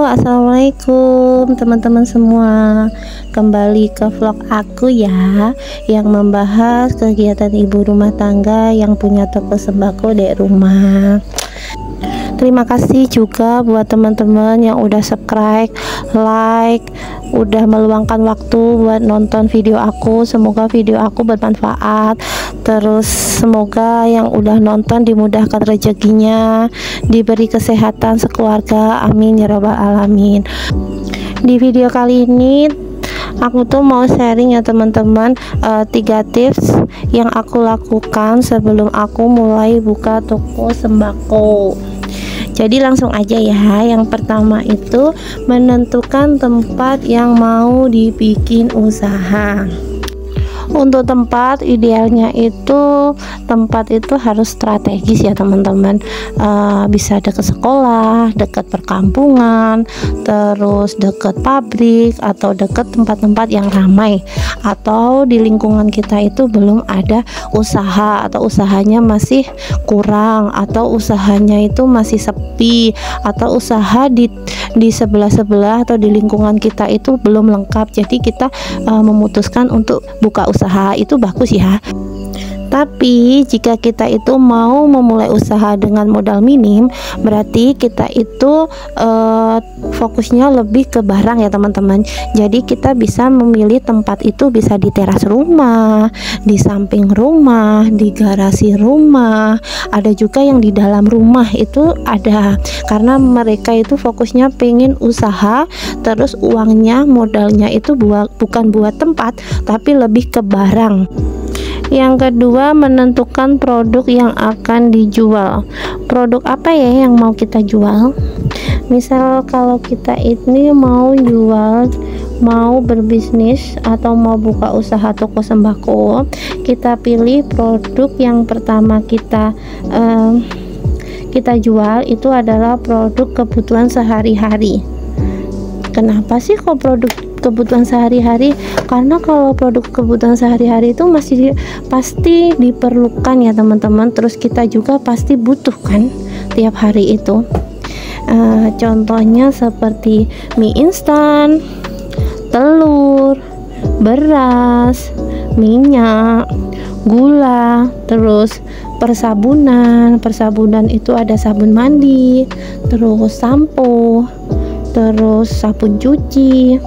Assalamualaikum teman-teman semua. Kembali ke vlog aku ya, yang membahas kegiatan ibu rumah tangga yang punya toko sembako di rumah. Terima kasih juga buat teman-teman yang udah subscribe, like, udah meluangkan waktu buat nonton video aku. Semoga video aku bermanfaat. Terus semoga yang udah nonton dimudahkan rezekinya, diberi kesehatan sekeluarga, amin ya rabbal alamin. Di video kali ini aku tuh mau sharing ya teman-teman, 3 tips yang aku lakukan sebelum aku mulai buka toko sembako. Jadi langsung aja ya. Yang pertama itu menentukan tempat yang mau dibikin usaha. Untuk tempat, idealnya itu tempat itu harus strategis ya teman-teman. Bisa dekat sekolah, dekat perkampungan, terus dekat pabrik, atau dekat tempat-tempat yang ramai, atau di lingkungan kita itu belum ada usaha, atau usahanya masih kurang, atau usahanya itu masih sepi, atau usaha di sebelah-sebelah atau di lingkungan kita itu belum lengkap. Jadi kita memutuskan untuk buka usaha, itu bagus ya. Tapi jika kita itu mau memulai usaha dengan modal minim, berarti kita itu fokusnya lebih ke barang ya teman-teman. Jadi kita bisa memilih tempat itu, bisa di teras rumah, di samping rumah, di garasi rumah, ada juga yang di dalam rumah itu ada. Karena mereka itu fokusnya pengen usaha, terus uangnya, modalnya itu bukan buat tempat, tapi lebih ke barang. Yang kedua, menentukan produk yang akan dijual. Produk apa ya yang mau kita jual? Misal kalau kita ini mau jual, mau berbisnis atau mau buka usaha toko sembako, kita pilih produk yang pertama kita jual itu adalah produk kebutuhan sehari-hari. Kenapa sih kok produk kebutuhan sehari-hari? Karena kalau produk kebutuhan sehari-hari itu pasti diperlukan ya teman-teman, terus kita juga pasti butuhkan tiap hari itu. Contohnya seperti mie instan, telur, beras, minyak, gula, terus persabunan itu ada sabun mandi, terus sampo, terus sabun cuci,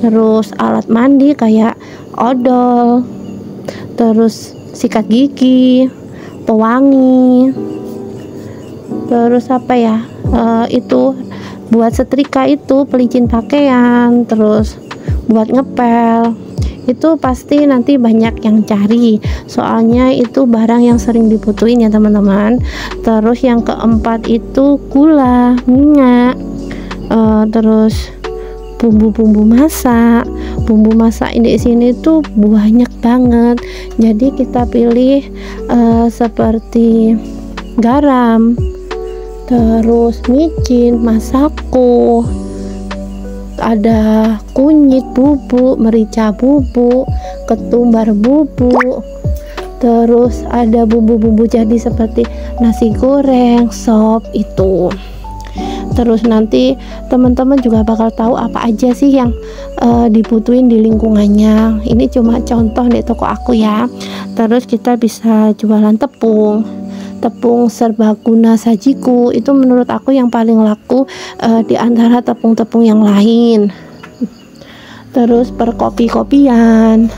terus alat mandi kayak odol, terus sikat gigi, pewangi, terus apa ya, itu buat setrika, itu pelicin pakaian, terus buat ngepel. Itu pasti nanti banyak yang cari, soalnya itu barang yang sering dibutuhin ya teman-teman. Terus yang keempat itu gula, minyak, terus bumbu-bumbu masak. Bumbu masak di sini tuh banyak banget, jadi kita pilih seperti garam, terus micin, masako, ada kunyit bubuk, merica bubuk, ketumbar bubuk, terus ada bumbu-bumbu jadi seperti nasi goreng, sop itu. Terus nanti teman-teman juga bakal tahu apa aja sih yang dibutuhin di lingkungannya. Ini cuma contoh di toko aku ya. Terus kita bisa jualan tepung serbaguna sajiku, itu menurut aku yang paling laku di antara tepung-tepung yang lain. Terus perkopi-kopian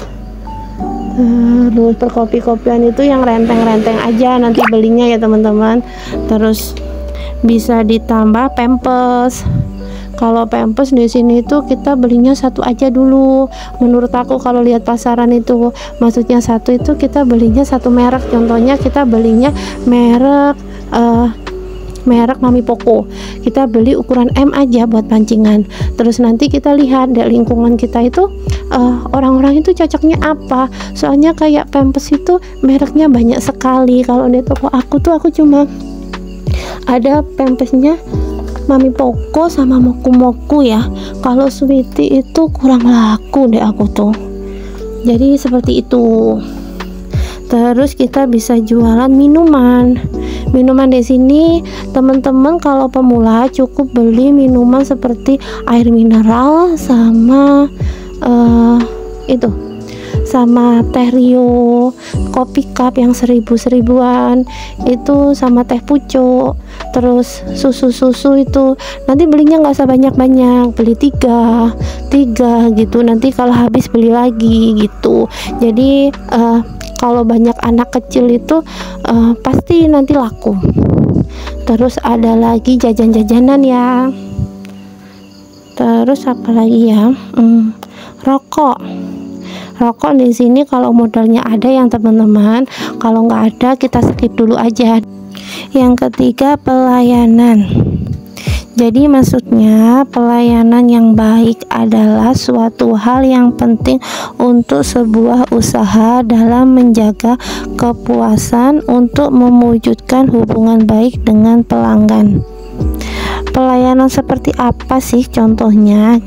itu yang renteng-renteng aja nanti belinya ya teman-teman. Terus bisa ditambah pampers. Kalau pampers di sini tuh kita belinya satu aja dulu. Menurut aku kalau lihat pasaran itu, maksudnya satu itu kita belinya satu merek. Contohnya kita belinya merek Mami Poko. Kita beli ukuran M aja buat pancingan. Terus nanti kita lihat di lingkungan kita itu orang-orang itu cocoknya apa. Soalnya kayak pampers itu mereknya banyak sekali. Kalau di toko aku tuh aku cuma ada pampersnya Mami Poko sama Moku ya. Kalau Sweety itu kurang laku deh aku tuh. Jadi seperti itu. Terus kita bisa jualan minuman. Minuman di sini teman-teman kalau pemula cukup beli minuman seperti air mineral sama itu sama teh Rio, kopi cup yang 1000-1000-an itu, sama teh pucuk, terus susu itu nanti belinya nggak usah banyak-banyak, beli tiga gitu, nanti kalau habis beli lagi gitu. Jadi kalau banyak anak kecil itu pasti nanti laku. Terus ada lagi jajan-jajanan ya, terus apa lagi ya, rokok di sini kalau modalnya ada yang teman-teman, kalau nggak ada kita skip dulu aja. Yang ketiga, pelayanan. Jadi maksudnya pelayanan yang baik adalah suatu hal yang penting untuk sebuah usaha dalam menjaga kepuasan untuk mewujudkan hubungan baik dengan pelanggan. Pelayanan seperti apa sih contohnya?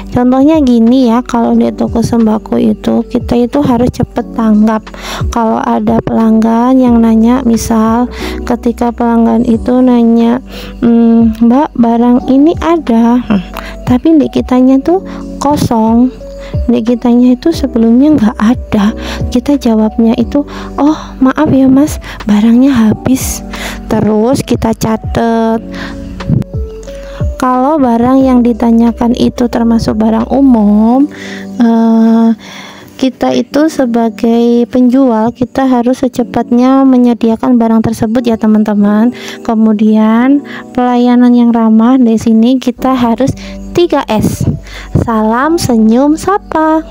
Contohnya gini ya, kalau di toko sembako itu kita itu harus cepet tanggap. Kalau ada pelanggan yang nanya, misal ketika pelanggan itu nanya, Mbak, barang ini ada, tapi di kitanya tuh kosong, di kitanya itu sebelumnya nggak ada, kita jawabnya itu, oh maaf ya mas, barangnya habis. Terus kita catet. Kalau barang yang ditanyakan itu termasuk barang umum, kita itu sebagai penjual kita harus secepatnya menyediakan barang tersebut ya teman-teman. Kemudian pelayanan yang ramah, di sini kita harus 3S. Salam, senyum, sapa.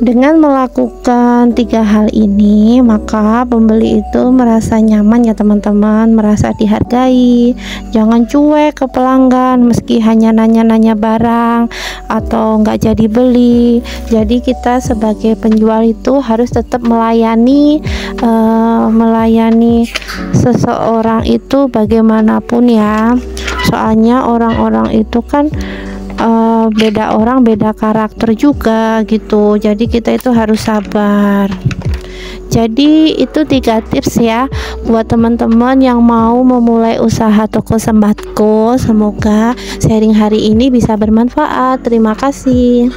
Dengan melakukan 3 hal ini, maka pembeli itu merasa nyaman ya teman-teman, merasa dihargai. Jangan cuek ke pelanggan meski hanya nanya-nanya barang atau nggak jadi beli. Jadi kita sebagai penjual itu harus tetap melayani seseorang itu bagaimanapun ya. Soalnya orang-orang itu kan beda orang, beda karakter juga gitu. Jadi kita itu harus sabar. Jadi itu 3 tips ya buat teman-teman yang mau memulai usaha toko sembako. Semoga sharing hari ini bisa bermanfaat. Terima kasih.